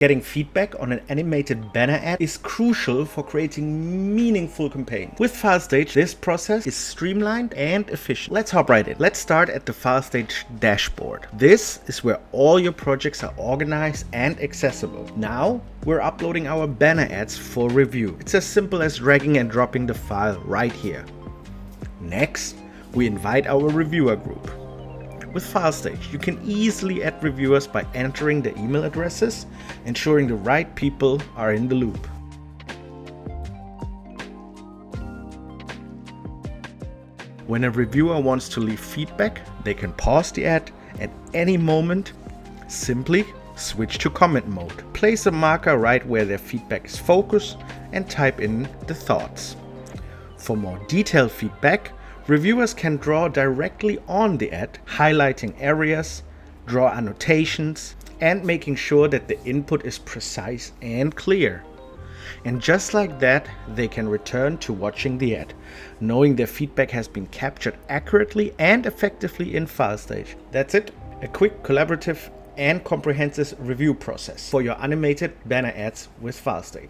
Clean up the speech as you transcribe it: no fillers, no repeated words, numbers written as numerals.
Getting feedback on an animated banner ad is crucial for creating meaningful campaigns. With Filestage, this process is streamlined and efficient. Let's hop right in. Let's start at the Filestage dashboard. This is where all your projects are organized and accessible. Now, we're uploading our banner ads for review. It's as simple as dragging and dropping the file right here. Next, we invite our reviewer group. With Filestage, you can easily add reviewers by entering the email addresses, ensuring the right people are in the loop. When a reviewer wants to leave feedback, they can pause the ad at any moment, simply switch to comment mode. Place a marker right where their feedback is focused and type in the thoughts. For more detailed feedback, reviewers can draw directly on the ad, highlighting areas, draw annotations, and making sure that the input is precise and clear. And just like that, they can return to watching the ad, knowing their feedback has been captured accurately and effectively in Filestage. That's it, a quick, collaborative, and comprehensive review process for your animated banner ads with Filestage.